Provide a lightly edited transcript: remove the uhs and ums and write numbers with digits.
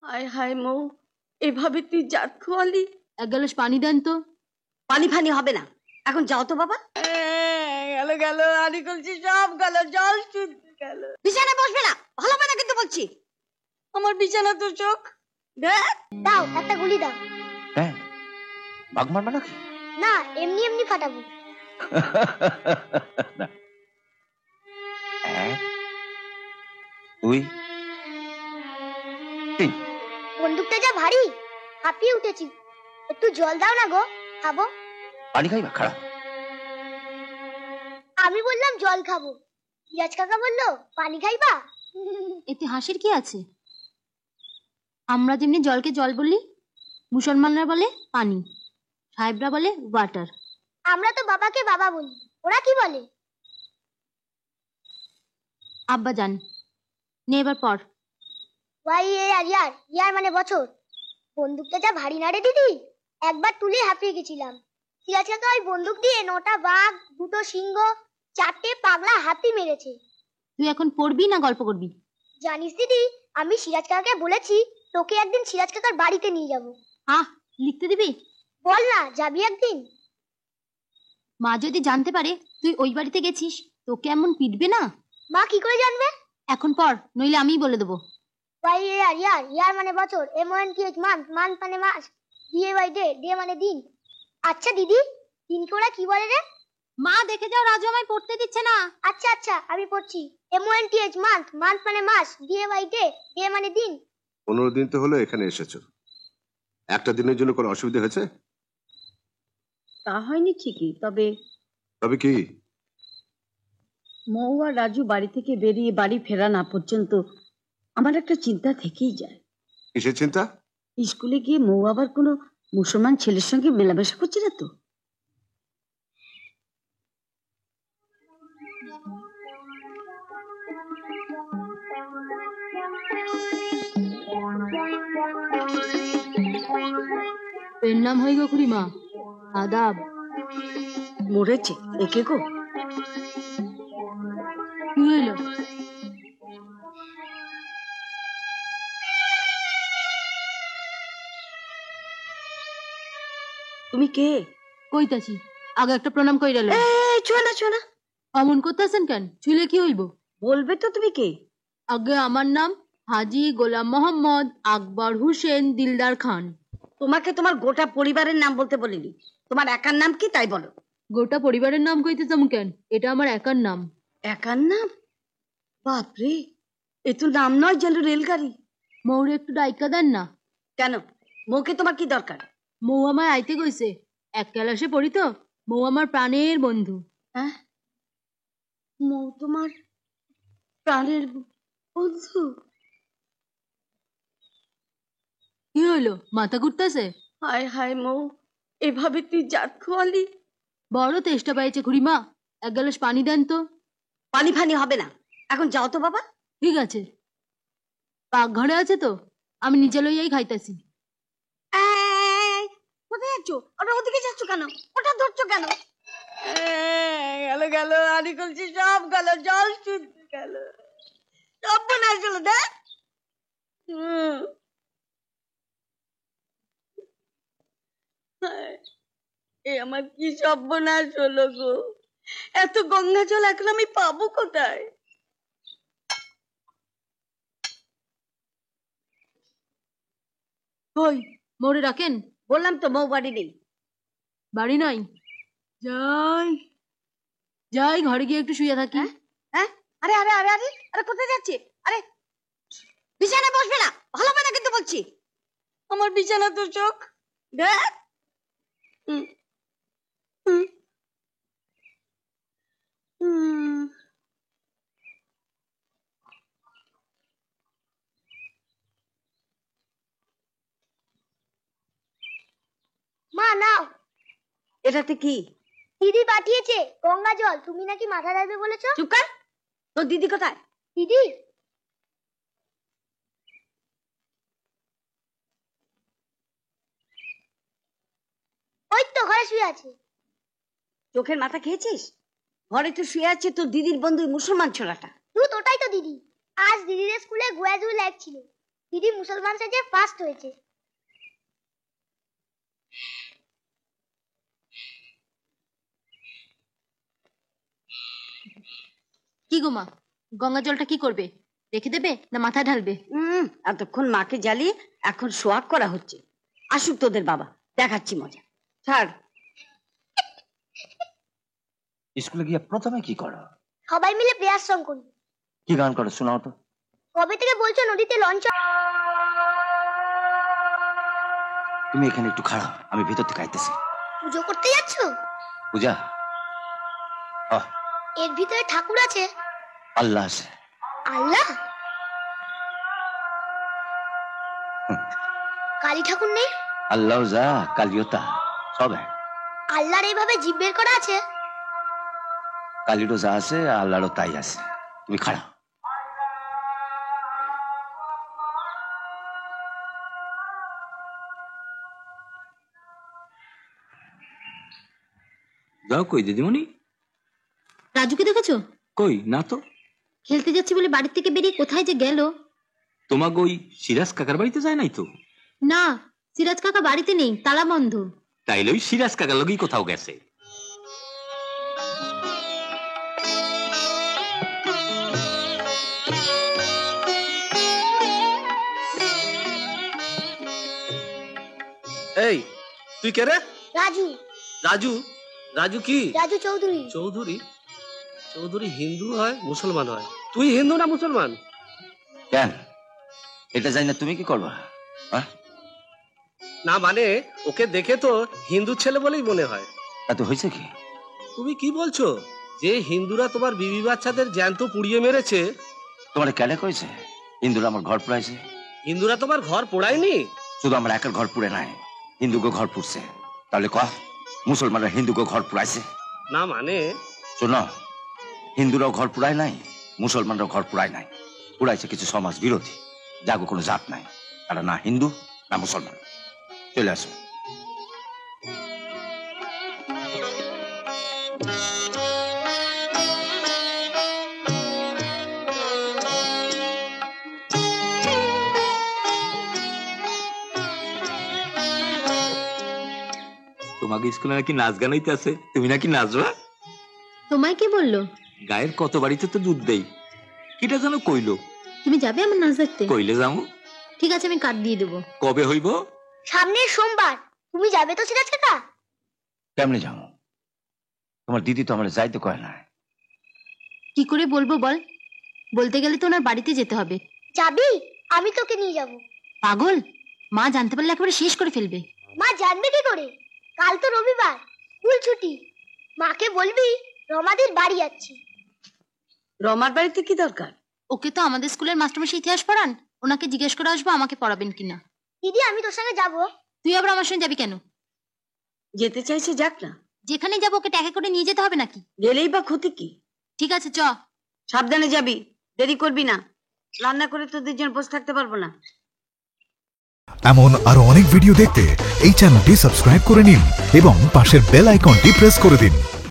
হায় হায় মৌ, এভাবে তুই জাত খোয়ালি। এক গ্লাস পানি দেন তো। পানি ফানি হবে না, এখন যাও তো বাবা। গেল গেল, আনি করছি সব গেল, জল শুদ্ধ গেল। বিছানায় বসবে না, ভালো হবে না কিন্তু বলছি। আমার বিছানা তো চোখ। দাও একটা গুলি দাও। হ্যাঁ, বাঘ মারবে নাকি? না, এমনি এমনি ফাটাবো। তুই বন্দুকটা যা ভারী, হাঁপিয়ে উঠেছি। একটু জল দাও না গো, খাবো। পানি খাইবা? খারাপ। আমি বললাম জল খাবো, ইয়াজ কাকা বললো পানি খাইবা। এতে হাসির কি আছে? আমরা যেমনি জলকে জল বলি, মুসলমানরা বলে পানি, সাহেবরা বলে ওয়াটার। আমরা তো বাবাকে বাবা বলি, ওরা কি বলে? আব্বা জান। নে এবার পর। ইয়ার ইয়ার মানে বছর। বন্দুকটা যা ভারী না রে দিদি, একবার তুলে হাঁপিয়ে গেছিলাম। সিরাজ কাকা ওই বন্দুক দিয়ে 9টা বাঘ, 2টো সিংহ, 4টে পাগলা হাতি মেরেছে। তুই এখন পড়বি না গল্প করবি? জানিস দিদি, আমি সিরাজ কাকাকে বলেছি তোকে একদিন সিরাজ কাকার বাড়িতে নিয়ে যাব। লিখতে দিবি? বল না, যাবি একদিন? মা যদি জানতে পারে তুই ওই বাড়িতে গেছিস, তোকে এমন পিটবে না? মা কি করে জানবে? এখন পড়, নইলে আমিই বলে দেবো। ইয়ার মানে বছর, MONTH মান্থ, মান্থ মানে মাস, DAY ডে মানে দিন। আচ্ছা দিদি, দিনকে ওরা কি বলে রে? মা দেখে যাও, রাজু আমায় পড়তে দিচ্ছে না। আচ্ছা আচ্ছা, আমি পড়ছি। MONTH মান্থ, মান্থ মানে মাস, DAY ডে মানে দিন। 15 দিন তো হলো এখানে এসেছো, একটা দিনের জন্য কোনো অসুবিধা হয়েছে? তা হয়নি ঠিকই, তবে কি? মৌ আর রাজু বাড়ি থেকে বেরিয়ে বাড়ি ফেরা না পর্যন্ত আমার একটা চিন্তা থেকেই যায়। কিসের চিন্তা? স্কুলে গিয়ে মৌ আবার কোনো মুসলমান ছেলের সঙ্গে মেলামেশা করছে না তো? এর নাম হয় গো খুড়িমা আদাব। মরেছে একে গো। কি হইল? তুমি কে? কইতাছি, আগে একটা প্রণাম কইরা লও। ছোনা ছোনা, অমন করতেছেন কেন? ছুলে কি হইব? বলবে তো তুমি কে। আগে আমার নাম হাজি গোলাম মোহাম্মদ আকবর হোসেন দিলদার খান। তোমাকে তোমার গোটা পরিবারের নাম বলতে বলিনি, তোমার একার নাম কি তাই বলো। গোটা পরিবারের নাম কইতে যাম কেন? এটা আমার একার নাম। একার নাম? বাপরে, এ তো নাম নয়, যেন রেলগাড়ি। মৌরে একটু ডাইকা দেন না। কেন, মৌকে তোমার কি দরকার? মৌ আমায় আইতে কইছে, এক ক্লাসে পড়ি তো। মৌ আমার প্রাণের বন্ধু। হ্যাঁ, মৌ তোমার প্রাণের বন্ধু? কি হইলো, মাথা ঘুরতেছে? হায় হায় মৌ, এভাবে তুই জাত খোয়ালি। বড় তেষ্টা পাইছে খুড়িমা, এক গ্লাস পানি দেন তো। পানি ফানি হবে না, এখন যাও তো বাবা। ঠিক আছে, পাকঘরে আছে তো, আমি নিচে লইয়াই খাইতেছি। কোথায় যাচ্ছ? ওটা ওদিকে যাচ্ছ কেন? ওটা ধরছো কেন? গেল গেল, আনি করছি সব গেল, জল শুদ্ধ গেল, সব বোনাস হলো। দেখ, এ আমার কি সর্বনাশ হলো গো। এত গঙ্গা জল এখন আমি পাবো কোথায়? কই মোরে রাখেন? বললাম তো মৌ বাড়ি নেই। বাড়ি নাই? যাই যাই, ঘরে গিয়ে একটু শুয়ে থাকি। হ্যাঁ, আরে আরে আরে আরে আরে কোথায় যাচ্ছে? আরে বিছানায় বসবে না, ভালো হবে না কিন্তু বলছি। আমার বিছানা তো চোখ। দেখ, মা নাও। এটাতে কি? দিদি পাঠিয়েছে গঙ্গা জল, তুমি নাকি মাথা ধুবে বলেছো। চুপ কর, তোর দিদি কোথায়? দিদি ওই তো ঘরে শুয়ে আছে। চোখের মাথা খেয়েছিস? ঘরে তো শুয়ে আছে তোর দিদির বন্ধু মুসলমান ছোড়াটা। তুই ওটাই তো দিদি। আজ দিদির স্কুলে গোয়াজুল লাইভ ছিল, দিদি মুসলমান সাজে ফার্স্ট হয়েছে। কি গো মা, গঙ্গা জলটা কি করবে? রেখে দেবে না মাথায় ঢালবে? এতক্ষণ মাকে জ্বালিয়ে এখন সোয়াগ করা হচ্ছে। আসুক তোদের বাবা, দেখাচ্ছি মজা। ছাড়। স্কুলে গিয়ে প্রথমে কি করো? সবাই মিলে প্রেয়ার সং করি। কি গান করো শোনাও তো। কবে থেকে বলছো নদীতে লঞ্চ? তুমি এখানে একটু খাড়াও, আমি ভিতর থেকে আইতেছি। পুজো করতে যাচ্ছ? পূজা? এর ভিতরে ঠাকুর আছে? আল্লাহ আছে। আল্লাহ? কালী ঠাকুর নেই? আল্লাহ যা কালিও তা, সব এক। আল্লাহর এইভাবে জিভ বের করা আছে? কালিরও যা আছে আল্লাহরও তাই আছে। তুমি খাড়াও। যাও কই দিদিমণি? রাজুকে দেখেছো? কই না তো। খেলতে যাচ্ছি বলে বাড়ির থেকে বেরিয়ে কোথায় যে গেল। তোমাকে ওই সিরাজ কাকার বাড়িতে যায় নাই তো? না, সিরাজ কাকা বাড়িতে নেই, তালা বন্ধ। তাইলে ওই সিরাজ কাকার লগেই কোথাও গেছে। এই তুই কে রে? রাজু। রাজু? রাজু কি? রাজু চৌধুরী। চৌধুরী? চৌধুরী হিন্দু হয় মুসলমান হয়? তুই হিন্দু না মুসলমান? কেন এটা জানি না, তুমি কি করবা? না মানে ওকে দেখে তো হিন্দু ছেলে বলেই মনে হয়। এত হয়েছে কি? তুমি কি বলছো? যে হিন্দুরা তোমার বিবি বাচ্চাদের জ্যান্ত পুড়িয়ে মেরেছে? তোমার কেন কইছে হিন্দুরা আমার ঘর পুড়াইছে? হিন্দুরা তোমার ঘর পোড়ায়নি? শুধু আমার একের ঘর পুড়ে নাই, হিন্দুকে ঘর পুড়ছে। তাহলে কহ মুসলমানরা হিন্দুকে ঘর পুড়াইছে? না মানে শোনো, হিন্দুরাও ঘর পুড়ায় নাই, মুসলমানরাও ঘর পুড়ায় নাই। পুড়াইছে কিছু সমাজ বিরোধী, যাগো কোনো জাত নাই। তারা না হিন্দু না মুসলমান। চলে আসো। তোমাকে স্কুলে নাকি নাচ গান হইতে আছে, তুমি নাকি নাচবা? তোমায় কি বললো? গায়ের কত বাড়িতে তো দুধ দেই, কিটা যেন কইলো। তুমি যাবে আমার নাচ দেখতে? কইলে যাবো। ঠিক আছে, আমি কার্ড দিয়ে দেবো। কবে হইব? সামনের সোমবার। তুমি যাবে তো সিরাজ কাকা? কেমনে যাবো? তোমার দিদি তো আমার যাইতে কয় না। কি করে বলবো বল? বলতে গেলে তো ওনার বাড়িতে যেতে হবে। যাবি? আমি তোকে নিয়ে যাব। পাগল, মা জানতে পারলে একেবারে শেষ করে ফেলবে। মা জানবে কি করে? কাল তো রবিবার, স্কুল ছুটি। মাকে বলবি রমাদের বাড়ি যাচ্ছি। রমার বাড়িতে কি দরকার? ওকে তো আমাদের স্কুলের মাস্টারমশাই ইতিহাস পড়ান, ওনাকে জিজ্ঞেস করে আসবো আমাকে পড়াবেন কিনা। দিদি আমি তোর সঙ্গে যাব। তুই আবার আমার সঙ্গে যাবি কেন? যেতে চাইছে যাক না। যেখানে যাবো ওকে ট্যাকে করে নিয়ে যেতে হবে নাকি? গেলেই বা ক্ষতি কি? ঠিক আছে চ। সাবধানে যাবি, দেরি করবি না। রান্না করে তোদের জন্য বসে থাকতে পারবো না। এমন আরো অনেক ভিডিও দেখতে এই চ্যানেলটি সাবস্ক্রাইব করে নিন এবং পাশের বেল আইকনটি প্রেস করে দিন।